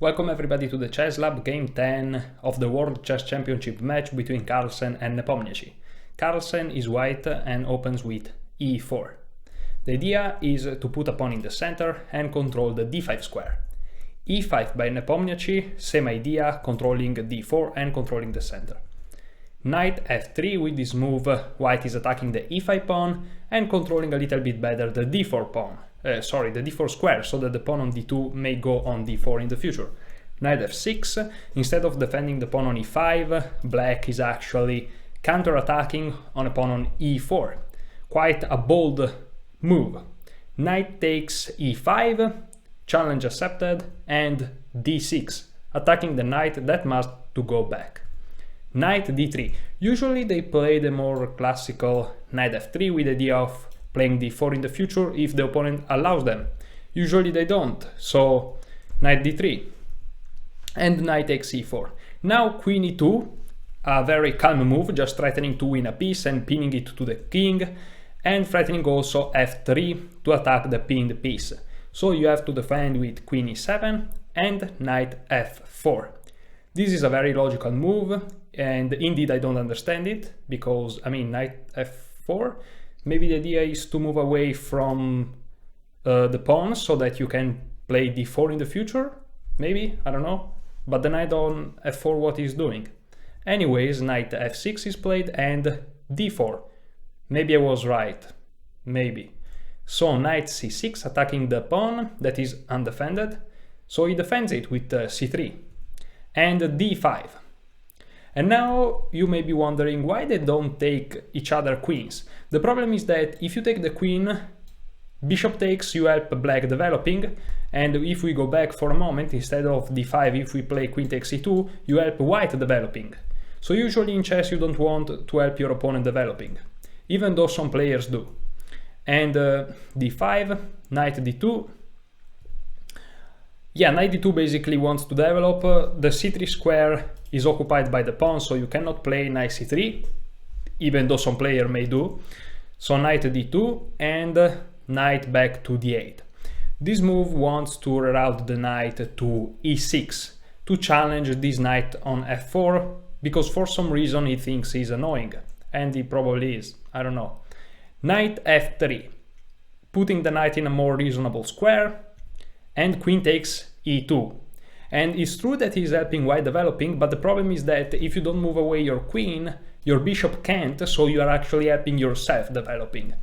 Welcome everybody to the Chess Lab Game 10 of the World Chess Championship match between Carlsen and Nepomniachtchi. Carlsen is white and opens with e4. The idea is to put a pawn in the center and control the d5 square. e5 by Nepomniachtchi, same idea, controlling d4 and controlling the center. Knight f3, with this move white is attacking the e5 pawn and controlling a little bit better the d4 pawn. The d4 square, so that the pawn on d2 may go on d4 in the future. Knight f6, instead of defending the pawn on e5, black is actually counter-attacking on a pawn on e4. Quite a bold move. Knight takes e5, challenge accepted, and d6, attacking the knight that must to go back. Knight d3. Usually they play the more classical knight f3 with the idea of playing d4 in the future if the opponent allows them. Usually they don't, so knight d3 and knight takes e4. Now queen e2, a very calm move, just threatening to win a piece and pinning it to the king, and threatening also f3 to attack the pinned piece. So you have to defend with queen e7 and knight f4. This is a very logical move, and indeed I don't understand it, because knight f4, maybe the idea is to move away from the pawn so that you can play d4 in the future, maybe, I don't know. But the knight on f4, what is doing? Anyways, knight f6 is played and d4. Maybe I was right, maybe. So knight c6 attacking the pawn that is undefended, so he defends it with c3 and d5. And now you may be wondering why they don't take each other queens. The problem is that if you take the queen, bishop takes, you help black developing, and if we go back for a moment, instead of d5, if we play queen takes e2, you help white developing. So usually in chess you don't want to help your opponent developing, even though some players do. And d5, knight d2. Yeah, knight d2 basically wants to develop. The c3 square is occupied by the pawn, so you cannot play knight c3, even though some player may do. So knight d2 and knight back to d8. This move wants to route the knight to e6 to challenge this knight on f4, because for some reason he thinks he's annoying, and he probably is, I don't know. Knight f3, putting the knight in a more reasonable square, and queen takes e2. And it's true that he's helping white developing, but the problem is that if you don't move away your queen, your bishop can't, so you are actually helping yourself developing.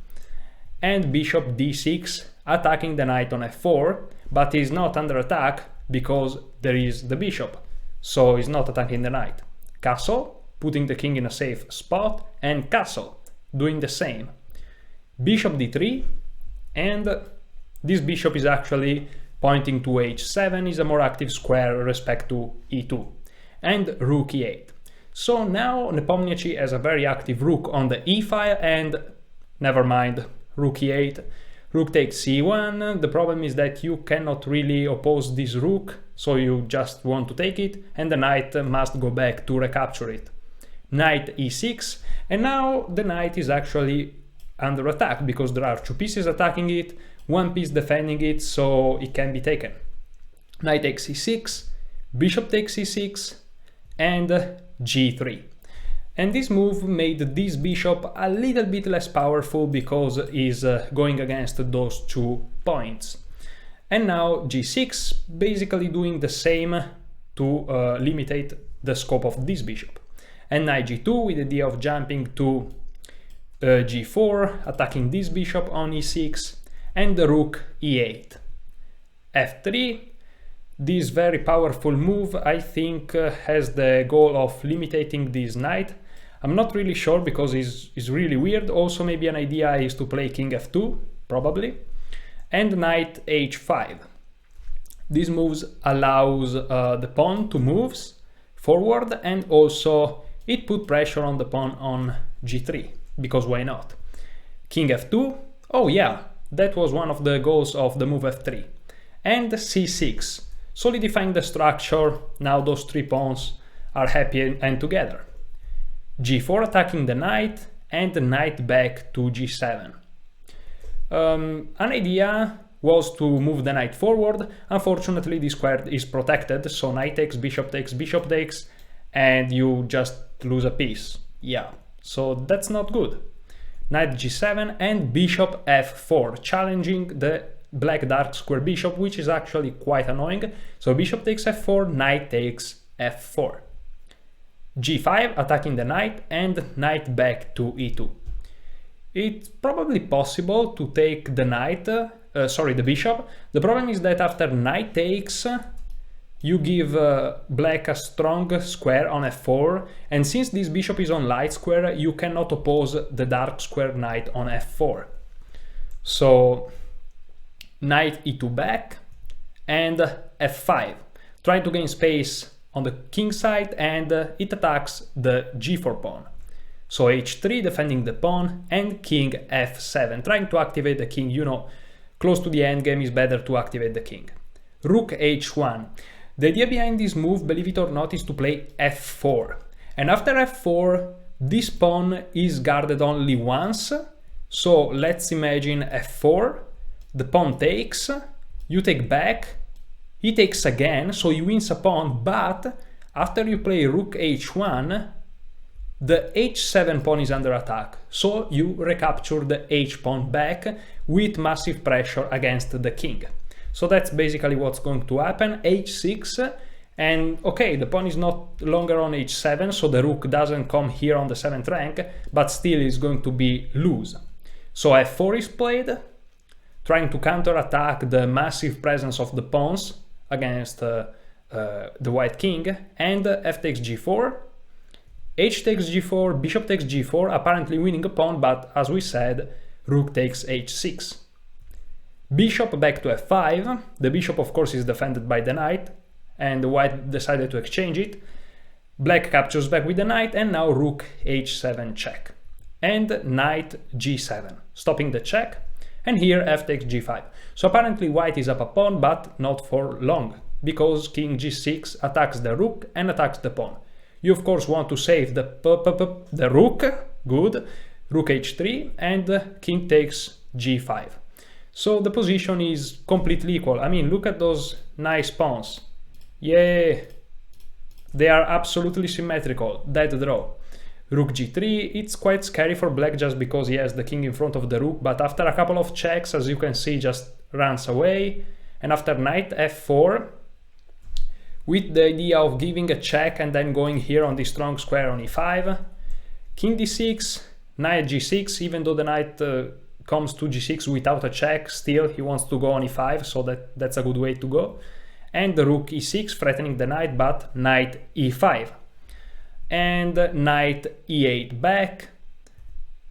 And bishop d6, attacking the knight on f4, but he's not under attack because there is the bishop, so he's not attacking the knight. Castle, putting the king in a safe spot, and castle, doing the same. Bishop d3, and this bishop is actually pointing to h7, is a more active square respect to e2, and rook e8. So now Nepomniachtchi has a very active rook on the e file, and never mind, rook e8, rook takes c1. The problem is that you cannot really oppose this rook, so you just want to take it, and the knight must go back to recapture it. Knight e6, and now the knight is actually under attack, because there are two pieces attacking it, one piece defending it, so it can be taken. Knight takes e6, bishop takes e6, and g3. And this move made this bishop a little bit less powerful because he's going against those 2 points. And now g6, basically doing the same to limitate the scope of this bishop. And knight g2 with the idea of jumping to g4, attacking this bishop on e6, and the rook e8. f3, this very powerful move, I think, has the goal of limiting this knight. I'm not really sure, because it's really weird. Also, maybe an idea is to play king f2, probably. And knight h5. This moves allows the pawn to move forward, and also it put pressure on the pawn on g3, because why not? King f2, oh yeah, that was one of the goals of the move f3. And c6, solidifying the structure. Now those 3 pawns are happy and together. g4 attacking the knight, and the knight back to g7. An idea was to move the knight forward. Unfortunately, this square is protected, so knight takes, bishop takes, and you just lose a piece. Yeah, so that's not good. Knight g7 and bishop f4, challenging the black dark square bishop, which is actually quite annoying. So bishop takes f4, knight takes f4. g5, attacking the knight, and knight back to e2. It's probably possible to take the the bishop. The problem is that after knight takes, you give black a strong square on f4, and since this bishop is on light square, you cannot oppose the dark square knight on f4. So knight e2 back and f5, trying to gain space on the king side, and it attacks the g4 pawn. So h3, defending the pawn, and king f7, trying to activate the king. You know, close to the endgame is better to activate the king. Rook h1. The idea behind this move, believe it or not, is to play f4. And after f4, this pawn is guarded only once. So let's imagine f4, the pawn takes, you take back, he takes again, so he wins a pawn, but after you play rook h1, the h7 pawn is under attack, so you recapture the h pawn back with massive pressure against the king. So that's basically what's going to happen. h6, and okay, the pawn is not longer on h7, so the rook doesn't come here on the 7th rank, but still is going to be loose. So f4 is played, trying to counter-attack the massive presence of the pawns against the white king, and f takes g4, h takes g4, bishop takes g4, apparently winning a pawn, but as we said, rook takes h6. Bishop back to f5, the bishop of course is defended by the knight, and the white decided to exchange it. Black captures back with the knight, and now rook h7 check. And knight g7, stopping the check, and here f takes g5. So apparently white is up a pawn, but not for long, because king g6 attacks the rook and attacks the pawn. You of course want to save the rook, good, rook h3, and king takes g5. So the position is completely equal. I mean, look at those nice pawns. Yeah, they are absolutely symmetrical, dead draw. Rook g3, it's quite scary for black just because he has the king in front of the rook, but after a couple of checks, as you can see, just runs away. And after knight f4, with the idea of giving a check and then going here on this strong square on e5, king d6, knight g6, even though the knight comes to g6 without a check, still he wants to go on e5, so that's a good way to go. And the rook e6, threatening the knight, but knight e5. And knight e8 back,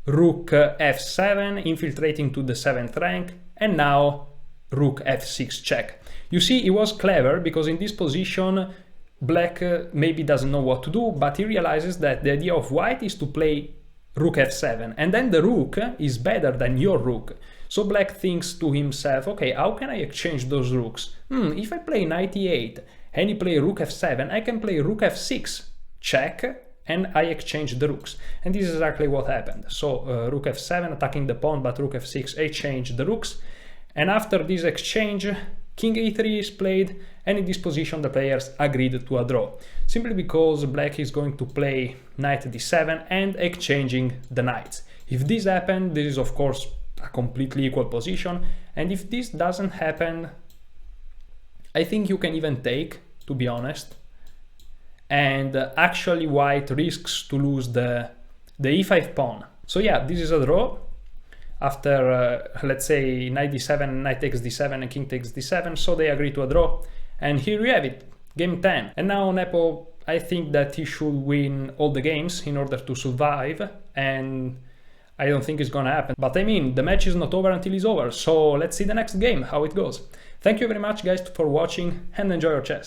rook f7, infiltrating to the 7th rank, and now rook f6 check. You see, he was clever, because in this position black maybe doesn't know what to do, but he realizes that the idea of white is to play rook f7, and then the rook is better than your rook. So black thinks to himself, okay, how can I exchange those rooks? If I play knight e8 and he play rook f7, I can play rook f6 check, and I exchange the rooks. And this is exactly what happened. So rook f7 attacking the pawn, but rook f6 exchange the rooks. And after this exchange, king e3 is played, and in this position the players agreed to a draw, simply because black is going to play knight d7 and exchanging the knights. If this happens, this is of course a completely equal position, and if this doesn't happen, I think you can even take, to be honest. And actually white risks to lose the e5 pawn. So yeah, this is a draw. After, let's say, knight d7, knight takes d7, and king takes d7, so they agree to a draw. And here we have it, game 10. And now Nepo, I think that he should win all the games in order to survive, and I don't think it's gonna happen. But I mean, the match is not over until it's over, so let's see the next game, how it goes. Thank you very much guys for watching, and enjoy your chess.